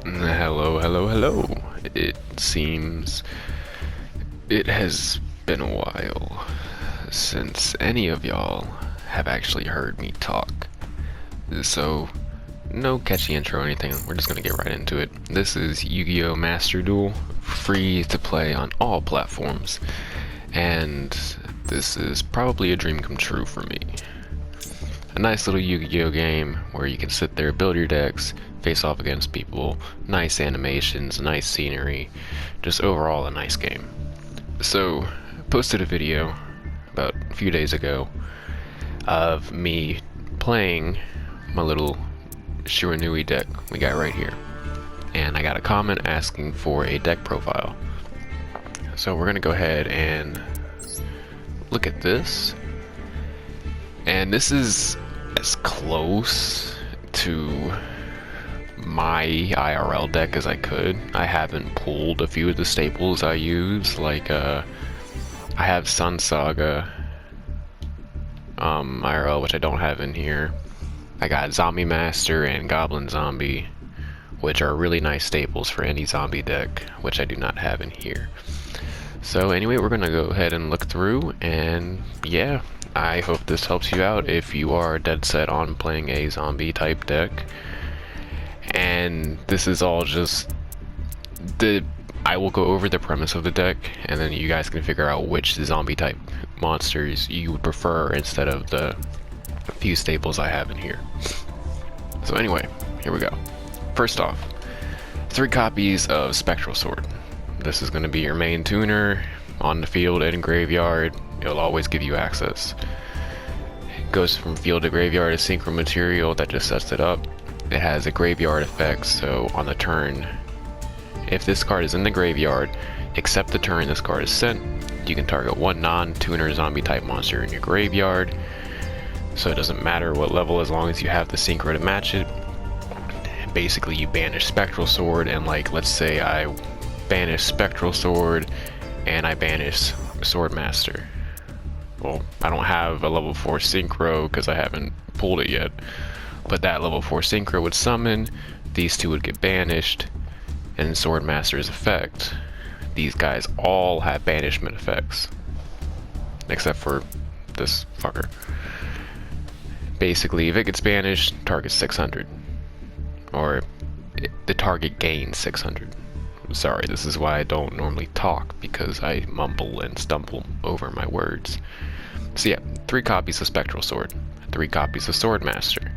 Hello, hello, hello. It seems it has been a while since any of y'all have actually heard me talk. So, no catchy intro or anything, we're just gonna get right into it. This is Yu-Gi-Oh! Master Duel, free to play on all platforms, and this is probably a dream come true for me. A nice little Yu-Gi-Oh game where you can sit there, build your decks, face off against people, nice animations, nice scenery, just overall a nice game. So, I posted a video about a few days ago of me playing my little Shiranui deck we got right here. And I got a comment asking for a deck profile. So we're gonna go ahead and look at this. And this is as close to my IRL deck as I could. I haven't pulled a few of the staples I use, like I have Sun Saga IRL, which I don't have in here. I got Zombie Master and Goblin Zombie, which are really nice staples for any zombie deck, which I do not have in here. So anyway, we're gonna go ahead and look through, and yeah, I hope this helps you out if you are dead set on playing a zombie type deck. And this is all just I will go over the premise of the deck, and then you guys can figure out which zombie type monsters you would prefer instead of the few staples I have in here. So anyway, here we go. First off, 3 copies of Spectral Sword. This is going to be your main tuner on the field and in graveyard. It'll always give you access. It goes from field to graveyard as synchro material that just sets it up. It has a graveyard effect, so on the turn, if this card is in the graveyard, except the turn this card is sent, you can target one non-tuner zombie type monster in your graveyard. So it doesn't matter what level as long as you have the synchro to match it. Basically you banish Spectral Sword, and like let's say I banish Spectral Sword and I banish Swordmaster. Well, I don't have a level 4 synchro because I haven't pulled it yet, but that level 4 synchro would summon, these two would get banished, and Swordmaster's effect. These guys all have banishment effects, except for this fucker. Basically, if it gets banished, target 600. Or the target gains 600. Sorry, this is why I don't normally talk, because I mumble and stumble over my words. So yeah, 3 copies of Spectral Sword, 3 copies of Swordmaster,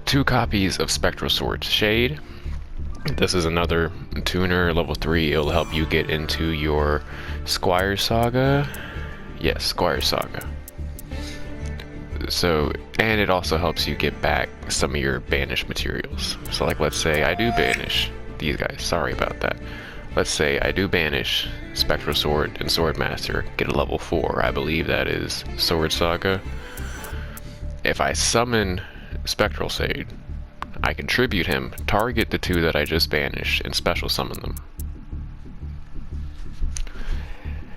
2 copies of Spectral Sword Shade. This is another tuner, level 3. It'll help you get into your Squire Saga. Yes, Squire Saga. So, and it also helps you get back some of your banished materials. So like let's say I do banish these guys, sorry about that. Let's say I do banish Spectral Sword and Swordmaster, get a level 4, I believe that is Sword Saga. If I summon Spectral Shade, I can tribute him, target the 2 that I just banished, and special summon them.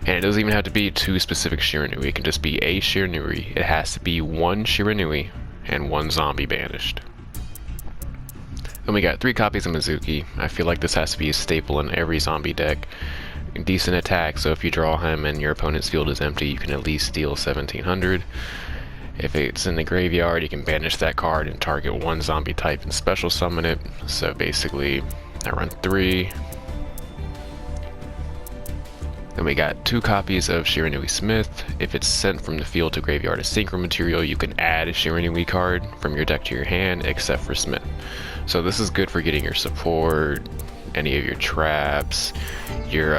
And it doesn't even have to be 2 specific Shiranui, it can just be a Shiranui. It has to be 1 Shiranui and 1 zombie banished. Then we got 3 copies of Mizuki. I feel like this has to be a staple in every zombie deck. Decent attack, so if you draw him and your opponent's field is empty, you can at least steal 1700. If it's in the graveyard, you can banish that card and target 1 zombie type and special summon it. So basically, I run 3. Then we got 2 copies of Shiranui Smith. If it's sent from the field to graveyard as synchro material, you can add a Shiranui card from your deck to your hand, except for Smith. So this is good for getting your support, any of your traps, your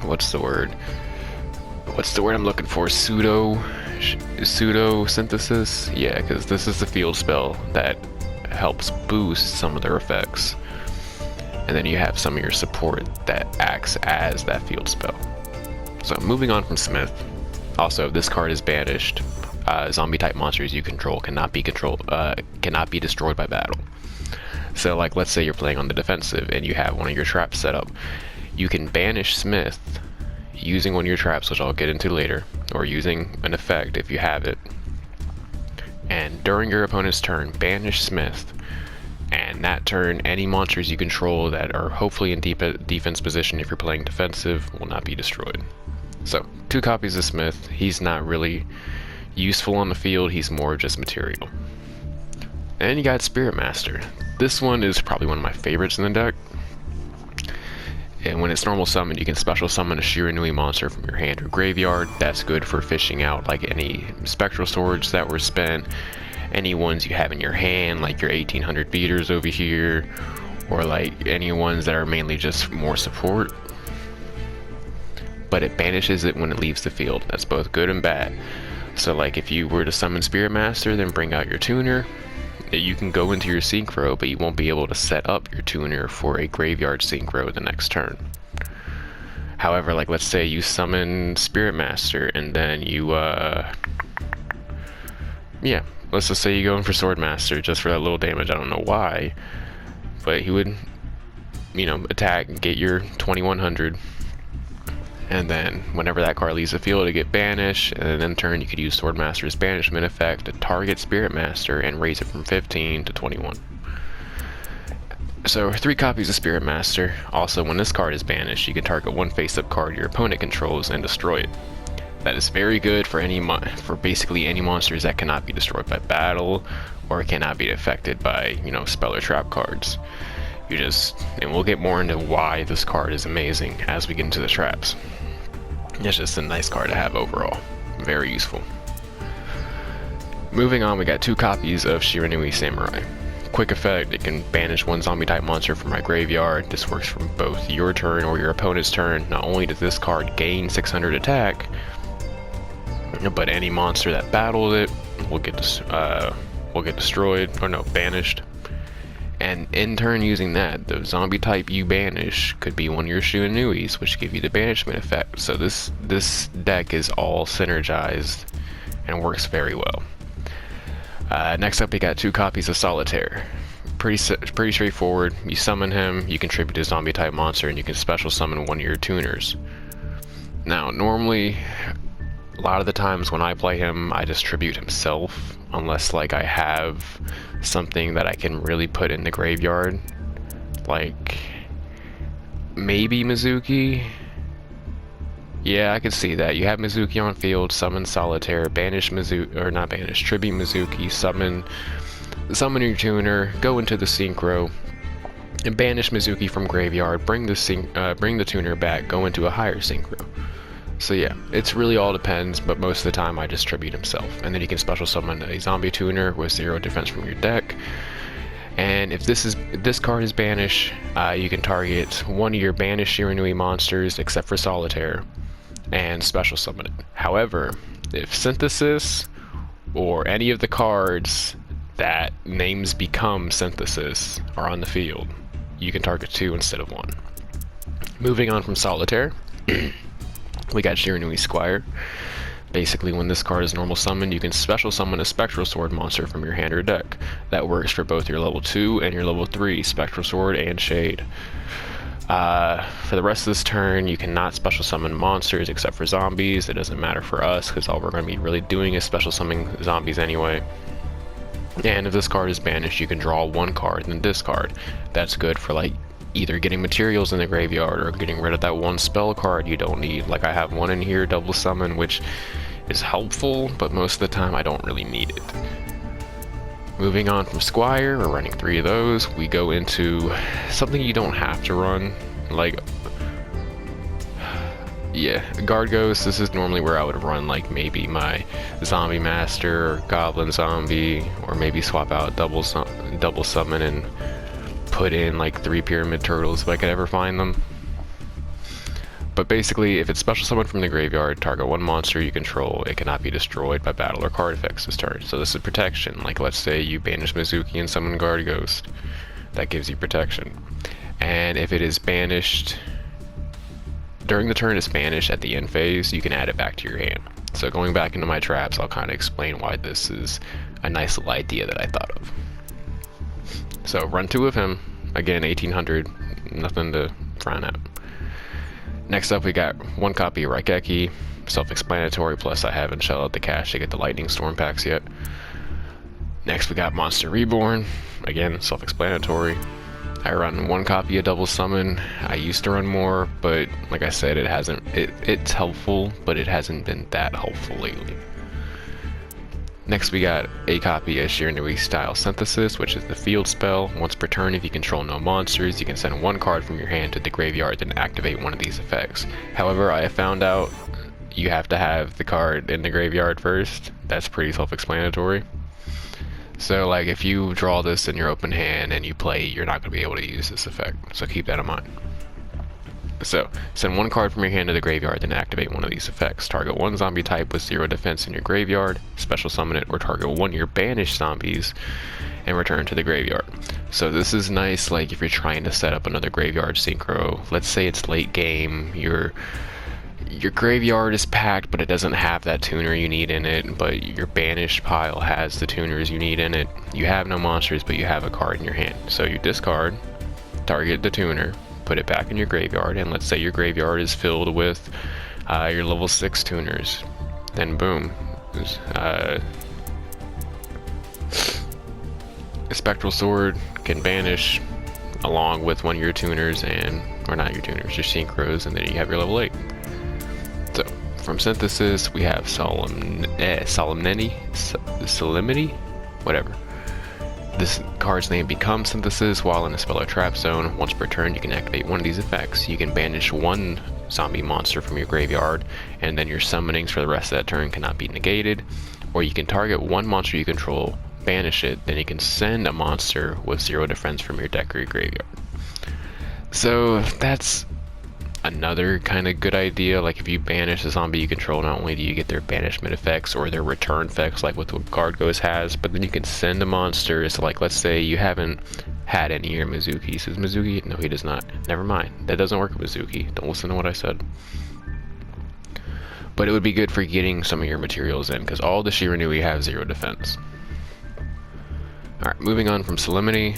what's the word I'm looking for? Pseudo synthesis. Yeah, because this is the field spell that helps boost some of their effects. And then you have some of your support that acts as that field spell. So moving on from Smith, also if this card is banished, zombie type monsters you control cannot be destroyed by battle. So like let's say you're playing on the defensive and you have one of your traps set up, you can banish Smith using one of your traps, which I'll get into later, or using an effect if you have it, and during your opponent's turn banish Smith, And that turn, any monsters you control that are hopefully in defense position if you're playing defensive will not be destroyed. So, 2 copies of Smith. He's not really useful on the field, he's more just material. And you got Spirit Master. This one is probably one of my favorites in the deck. And when it's normal summon, you can special summon a Shiranui monster from your hand or graveyard. That's good for fishing out like any spectral swords that were spent, any ones you have in your hand, like your 1800 beaters over here, or like any ones that are mainly just more support. But it banishes it when it leaves the field. That's both good and bad. So like if you were to summon Spirit Master, then bring out your tuner, you can go into your synchro, but you won't be able to set up your tuner for a graveyard synchro the next turn. However, like let's say you summon Spirit Master and then you let's just say you go in for Sword Master just for that little damage. I don't know why, but he would, attack and get your 2100. And then whenever that card leaves the field, it get banished, and then in turn you could use Sword Master's banishment effect to target Spirit Master and raise it from 15 to 21. So 3 copies of Spirit Master. Also, when this card is banished, you can target 1 face-up card your opponent controls and destroy it. That is very good for basically any monsters that cannot be destroyed by battle or cannot be affected by spell or trap cards. And we'll get more into why this card is amazing as we get into the traps. It's just a nice card to have overall. Very useful. Moving on, we got 2 copies of Shiranui Samurai. Quick effect, it can banish 1 zombie type monster from my graveyard. This works from both your turn or your opponent's turn. Not only does this card gain 600 attack, but any monster that battled it will get destroyed, or no, banished. And in turn, using that, the zombie type you banish could be one of your Shiranuis, which give you the banishment effect. So this deck is all synergized and works very well. Next up, we got 2 copies of Solitaire. Pretty straightforward. You summon him, you contribute a zombie type monster, and you can special summon one of your tuners. Now, normally, a lot of the times when I play him, I just tribute himself, unless like I have something that I can really put in the graveyard, like maybe Mizuki. Yeah, I can see that. You have Mizuki on field, summon Solitaire, banish Mizuki, or not banish, tribute Mizuki, summon your tuner, go into the synchro, and banish Mizuki from graveyard, bring the tuner back, go into a higher synchro. So yeah, it's really all depends, but most of the time I just tribute himself. And then you can special summon a zombie tuner with 0 defense from your deck. And if this card is banished, you can target one of your banished Shiranui monsters, except for Solitaire, and special summon it. However, if Synthesis or any of the cards that names become Synthesis are on the field, you can target 2 instead of 1. Moving on from Solitaire, we got Shiranui Squire. Basically, when this card is normal summoned, you can special summon a Spectral Sword monster from your hand or deck. That works for both your level 2 and your level 3 Spectral Sword and Shade. For the rest of this turn, you cannot special summon monsters except for zombies. It doesn't matter for us, because all we're going to be really doing is special summoning zombies anyway. And if this card is banished, you can draw 1 card and then discard. That's good for like either getting materials in the graveyard or getting rid of that 1 spell card you don't need. Like I have 1 in here, double summon, which is helpful, but most of the time I don't really need it. Moving on from Squire, we're running 3 of those. We go into something you don't have to run, like, yeah, Guard Ghost. This is normally where I would run like maybe my Zombie Master or Goblin Zombie, or maybe swap out double summon and put in like 3 Pyramid Turtles if I could ever find them. But basically, if it's special summoned from the graveyard, target 1 monster you control, it cannot be destroyed by battle or card effects this turn. So this is protection. Like let's say you banish Mizuki and summon Guard Ghost. That gives you protection. And if it is banished, during the turn it's banished at the end phase, you can add it back to your hand. So going back into my traps, I'll kind of explain why this is a nice little idea that I thought of. So run 2 of him. Again, 1800, nothing to frown at. Next up, we got 1 copy of Raigeki, self-explanatory, plus I haven't shelled out the cash to get the Lightning Storm packs yet. Next we got Monster Reborn. Again, self-explanatory. I run one copy of Double Summon. I used to run more, but like I said, it's helpful, but it hasn't been that helpful lately. Next we got a copy of Shiranui Style Synthesis, which is the field spell. Once per turn, if you control no monsters, you can send one card from your hand to the graveyard and activate one of these effects. However, I have found out you have to have the card in the graveyard first. That's pretty self-explanatory. So like if you draw this in your open hand and you play, you're not going to be able to use this effect. So keep that in mind. So, send one card from your hand to the graveyard, then activate one of these effects. Target one zombie type with 0 defense in your graveyard, special summon it, or target one of your banished zombies and return to the graveyard. So this is nice, like if you're trying to set up another graveyard synchro. Let's say it's late game, your graveyard is packed, but it doesn't have that tuner you need in it, but your banished pile has the tuners you need in it. You have no monsters, but you have a card in your hand. So you discard, target the tuner, put it back in your graveyard, and let's say your graveyard is filled with your level 6 tuners. Then boom, a Spectral Sword can banish along with one of your tuners, or not your tuners, your synchros, and then you have your level 8. So from Synthesis we have Solemnity, whatever. This card's name becomes Synthesis while in a spell or trap zone. Once per turn, you can activate one of these effects. You can banish one zombie monster from your graveyard, and then your summonings for the rest of that turn cannot be negated. Or you can target one monster you control, banish it, then you can send a monster with 0 defense from your deck or your graveyard. So that's another kind of good idea. Like if you banish a zombie you control, not only do you get their banishment effects or their return effects like what the Guard Ghost has, but then you can send a monster. So like let's say you haven't had any of your Mizuki. Says Mizuki? No, he does not. Never mind. That doesn't work with Mizuki. Don't listen to what I said. But it would be good for getting some of your materials in, because all the Shiranui have 0 defense. Alright, moving on from Solemnity.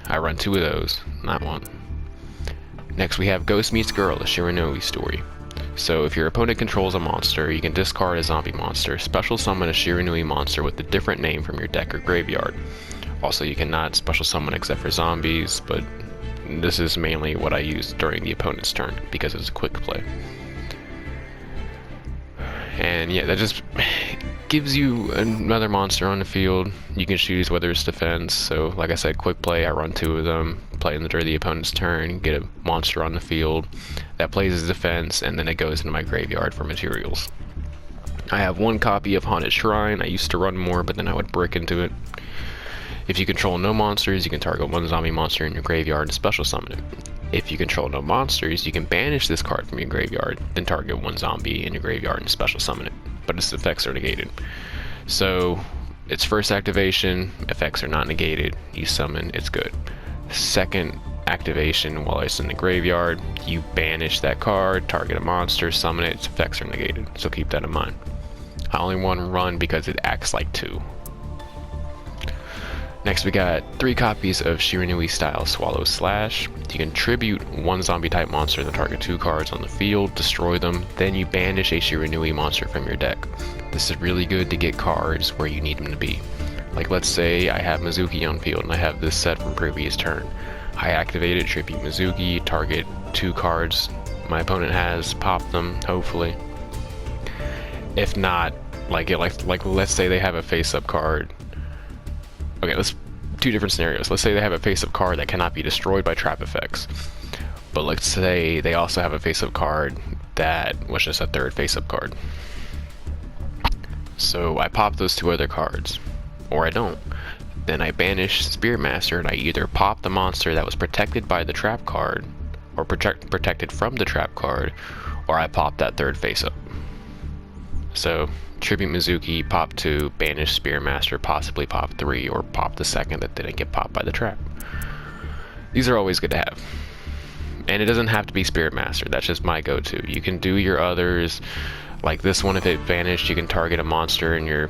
I run 2 of those, not 1. Next we have Ghost Meets Girl, a Shiranui story. So if your opponent controls a monster, you can discard a zombie monster, special summon a Shiranui monster with a different name from your deck or graveyard. Also, you cannot special summon except for zombies, but this is mainly what I use during the opponent's turn because it's a quick play. And yeah, that just gives you another monster on the field. You can choose whether it's defense. So like I said, quick play, I run 2 of them, play in during the opponent's turn, get a monster on the field that plays as defense, and then it goes into my graveyard for materials. I have 1 copy of Haunted Shrine. I used to run more, but then I would brick into it. If you control no monsters, you can target 1 zombie monster in your graveyard and special summon it. If you control no monsters, you can banish this card from your graveyard, then target 1 zombie in your graveyard and special summon it, but its effects are negated. So, its first activation, effects are not negated, you summon, it's good. Second activation, while it's in the graveyard, you banish that card, target a monster, summon it, its effects are negated, so keep that in mind. I only want to run because it acts like 2. Next we got 3 copies of Shiranui Style Swallow Slash. You can tribute 1 zombie type monster and target 2 cards on the field, destroy them, then you banish a Shiranui monster from your deck. This is really good to get cards where you need them to be. Like let's say I have Mizuki on field and I have this set from previous turn. I activate it, tribute Mizuki, target 2 cards my opponent has, pop them, hopefully. If not, like let's say they have a face-up card. Okay, let's 2 different scenarios. Let's say they have a face-up card that cannot be destroyed by trap effects. But let's say they also have a face-up card that was just a 3rd face-up card. So I pop those 2 other cards, or I don't. Then I banish Spirit Master and I either pop the monster that was protected by the trap card, or protected from the trap card, or I pop that 3rd face-up. So tribute Mizuki, pop 2, banish Spear Master, possibly pop 3, or pop the 2nd that didn't get popped by the trap. These are always good to have. And it doesn't have to be Spirit Master, that's just my go-to. You can do your others, like this one, if it vanished, you can target a monster in your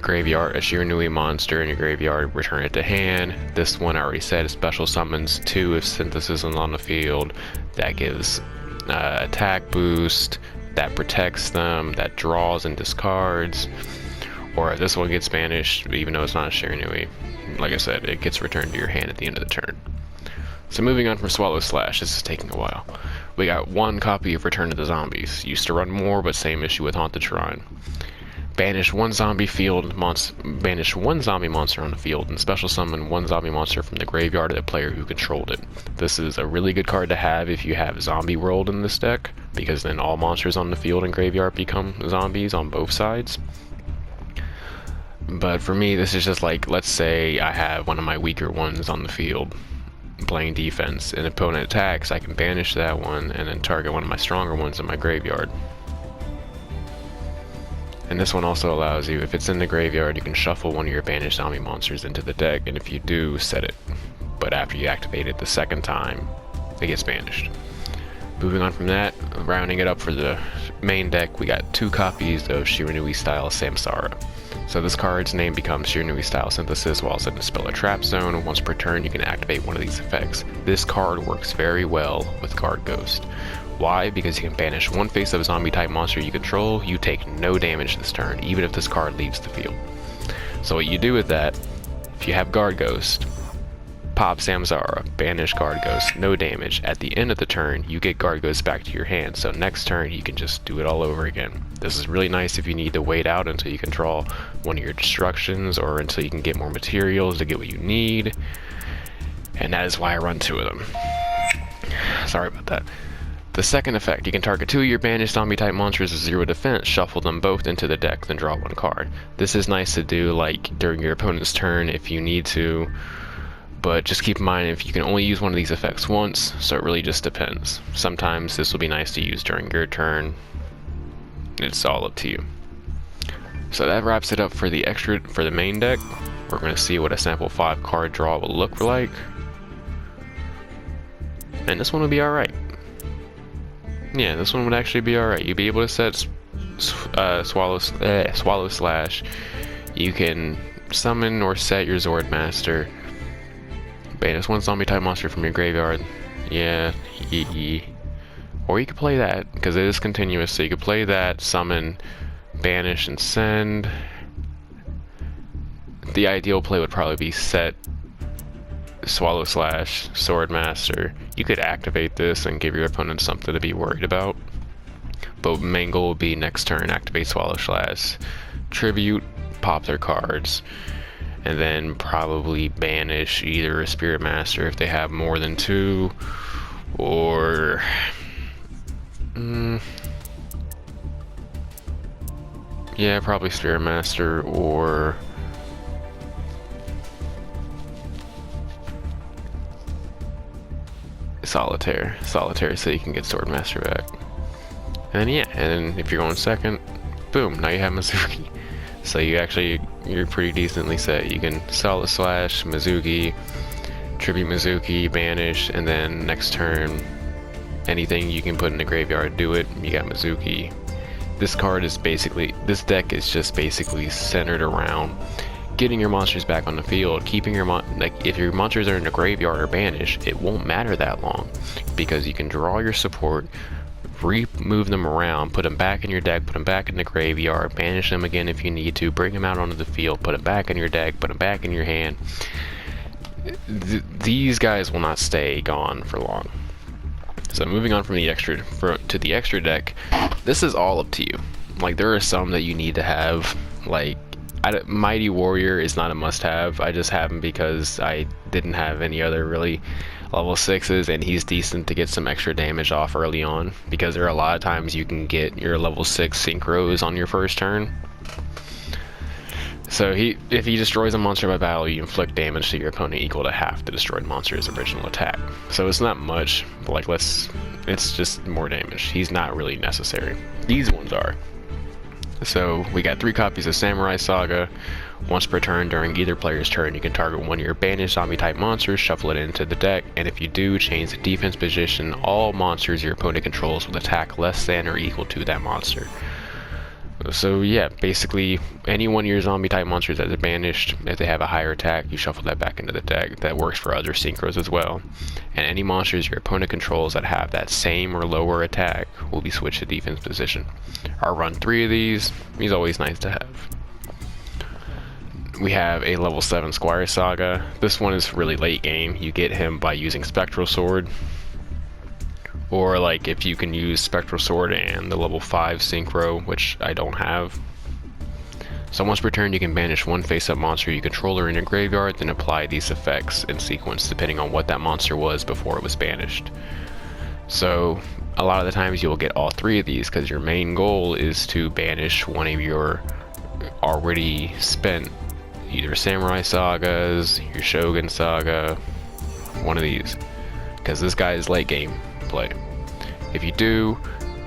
graveyard, a Shiranui monster in your graveyard, return it to hand. This one I already said, special summons 2 if Synthesis is on the field. That gives attack boost, that protects them, that draws and discards. Or if this one gets banished, even though it's not a Shiranui, like I said, it gets returned to your hand at the end of the turn. So moving on from Swallow Slash, this is taking a while. We got one copy of Return of the Zombies. Used to run more, but same issue with Haunted Shrine. Banish one zombie monster on the field, and special summon one zombie monster from the graveyard of the player who controlled it. This is a really good card to have if you have Zombie World in this deck, because then all monsters on the field and graveyard become zombies on both sides. But for me, this is just like, let's say I have one of my weaker ones on the field playing defense, and opponent attacks, I can banish that one and then target one of my stronger ones in my graveyard. And this one also allows you, if it's in the graveyard, you can shuffle one of your banished zombie monsters into the deck, and if you do, set it. But after you activate it the second time, it gets banished. Moving on from that, rounding it up for the main deck, we got 2 copies of Shiranui style Samsara. So this card's name becomes Shiranui style Synthesis while it's in the spell or trap zone. Once per turn, you can activate one of these effects. This card works very well with Guard Ghost. Why? Because you can banish one face of a zombie type monster you control. You take no damage this turn, even if this card leaves the field. So what you do with that, if you have Guard Ghost, pop Samsara, banish Guard Ghost, no damage. At the end of the turn, you get Guard Ghost back to your hand, so next turn you can just do it all over again. This is really nice if you need to wait out until you can draw one of your destructions, or until you can get more materials to get what you need. And that is why I run 2 of them. Sorry about that. The second effect, you can target 2 of your banished zombie type monsters with 0 defense, shuffle them both into the deck, then draw 1 card. This is nice to do like during your opponent's turn if you need to, but just keep in mind if you can only use one of these effects once, so it really just depends. Sometimes this will be nice to use during your turn. It's all up to you. So that wraps it up for the main deck. We're going to see what a sample 5 card draw will look like. And this one will be alright. Yeah, this one would actually be alright. You'd be able to set Swallow Slash. You can summon or set your Zord Master. Banish one zombie type monster from your graveyard. Yeah, Or you could play that, because it is continuous, so you could play that, summon, banish, and send. The ideal play would probably be set Swallow Slash, Sword Master. You could activate this and give your opponent something to be worried about. But main goal would be next turn, activate Swallow Slash, tribute, pop their cards, and then probably banish either a Spirit Master if they have more than 2, or yeah, probably Spirit Master or Solitaire, so you can get Sword Master back. And yeah, and then if you're going second, boom, now you have Mizuki. So you're pretty decently set. You can Solid Slash, Mizuki, tribute Mizuki, banish, and then next turn, anything you can put in the graveyard, do it. You got Mizuki. This deck is just basically centered around getting your monsters back on the field, keeping your if your monsters are in the graveyard or banished, it won't matter that long, because you can draw your support, move them around, put them back in your deck, put them back in the graveyard, banish them again if you need to, bring them out onto the field, put them back in your deck, put them back in your hand. These guys will not stay gone for long. So moving on from the extra deck, this is all up to you. Like, there are some that you need to have. Like, Mighty Warrior is not a must-have. I just have him because I didn't have any other really level 6s, and he's decent to get some extra damage off early on, because there are a lot of times you can get your level 6 synchros on your first turn. So if he destroys a monster by battle, you inflict damage to your opponent equal to half the destroyed monster's original attack. So it's not much, but like it's just more damage. He's not really necessary. These ones are. So we got 3 copies of Samurai Saga. Once per turn during either player's turn, you can target one of your banished zombie type monsters, shuffle it into the deck, and if you do, change the defense position. All monsters your opponent controls will attack less than or equal to that monster. So yeah, basically any one of your zombie type monsters that are banished, if they have a higher attack, you shuffle that back into the deck. That works for other synchros as well. And any monsters your opponent controls that have that same or lower attack will be switched to defense position. I'll run 3 of these. He's always nice to have. We have a level 7 Squire Saga. This one is really late game. You get him by using Spectral Sword, or like if you can use Spectral Sword and the level 5 Synchro, which I don't have. So once per turn you can banish one face-up monster you control or in your graveyard, then apply these effects in sequence depending on what that monster was before it was banished. So a lot of the times you'll get all three of these because your main goal is to banish one of your already spent either Samurai Sagas, your Shogun Saga, one of these, because this guy is late game play. If you do,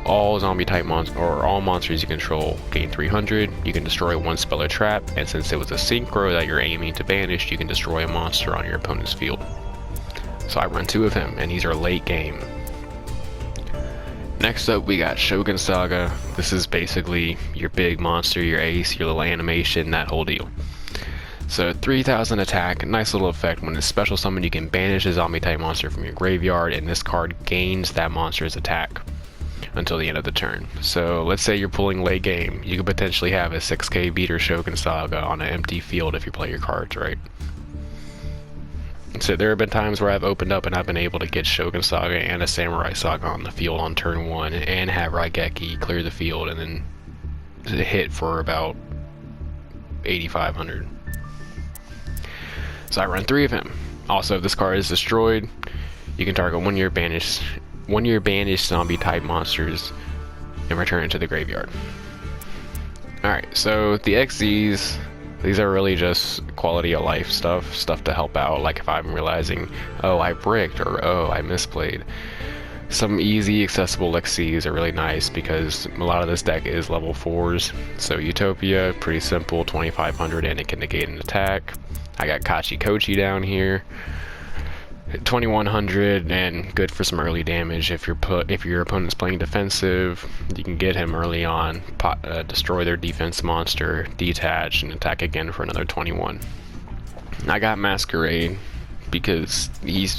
all zombie type monsters or all monsters you control gain 300. You can destroy one spell or trap, and since it was a synchro that you're aiming to banish, you can destroy a monster on your opponent's field. So I run 2 of him, and these are late game. Next up, we got Shogun Saga. This is basically your big monster, your ace, your little animation, that whole deal. So 3000 attack, nice little effect. When it's special summon, you can banish a zombie type monster from your graveyard, and this card gains that monster's attack until the end of the turn. So let's say you're pulling late game, you could potentially have a 6k beater Shogun Saga on an empty field if you play your cards right. So there have been times where I've opened up and I've been able to get Shogun Saga and a Samurai Saga on the field on turn 1 and have Raigeki clear the field and then hit for about 8500. So I run 3 of him. Also, if this card is destroyed, you can target one of your banished zombie type monsters and return it to the graveyard. Alright, so the XZs, these are really just quality of life stuff to help out, like if I'm realizing, oh, I bricked, or oh, I misplayed. Some easy accessible XZs are really nice because a lot of this deck is level 4s. So Utopia, pretty simple, 2500 and it can negate an attack. I got Kachi Kochi down here, 2100 and good for some early damage. If your opponent's playing defensive, you can get him early on, destroy their defense monster, detach, and attack again for another 21. I got Masquerade because he's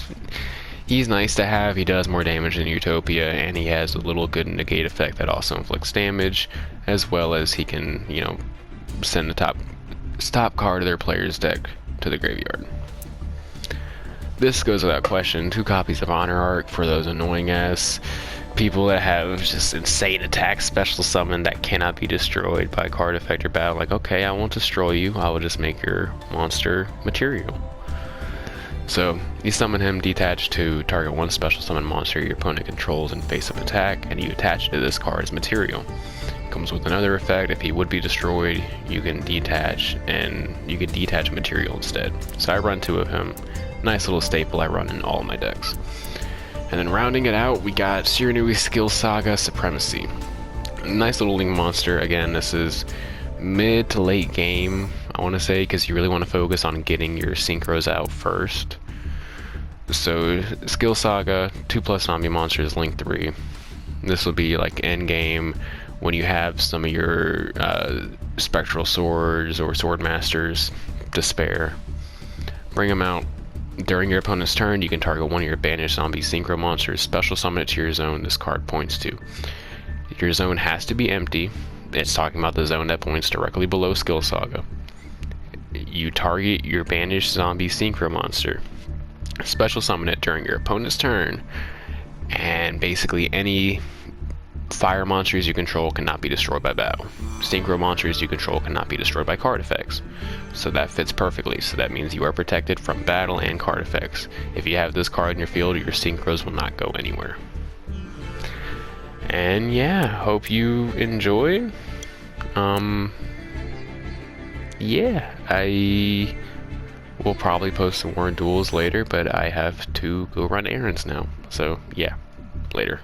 nice to have. He does more damage than Utopia, and he has a little good negate effect that also inflicts damage, as well as he can, you know, send the top card of their player's deck to the graveyard. This goes without question, 2 copies of Honor Arc for those annoying ass people that have just insane attack special summon that cannot be destroyed by card effect or battle. Like, okay, I won't destroy you, I will just make your monster material. So you summon him, detach to target one special summon monster your opponent controls and face up attack, and you attach it to this card's material. Comes with another effect. If he would be destroyed, you can detach, and you can detach material instead. So I run 2 of him. Nice little staple I run in all my decks. And then rounding it out, we got Shiranui Skill Saga Supremacy. Nice little link monster. Again, this is mid to late game, I want to say, because you really want to focus on getting your synchros out first. So Skill Saga, 2+ zombie monsters, link 3. This will be like end game when you have some of your Spectral Swords or Sword Masters to spare. Bring them out. During your opponent's turn, you can target one of your banished zombie synchro monsters, special summon it to your zone this card points to. Your zone has to be empty. It's talking about the zone that points directly below Skill Saga. You target your banished zombie synchro monster, special summon it during your opponent's turn, and basically any fire monsters you control cannot be destroyed by battle. Synchro monsters you control cannot be destroyed by card effects. So that fits perfectly. So that means you are protected from battle and card effects. If you have this card in your field, your synchros will not go anywhere. And yeah, hope you enjoyed. Yeah, I will probably post some more duels later, but I have to go run errands now. So yeah, later.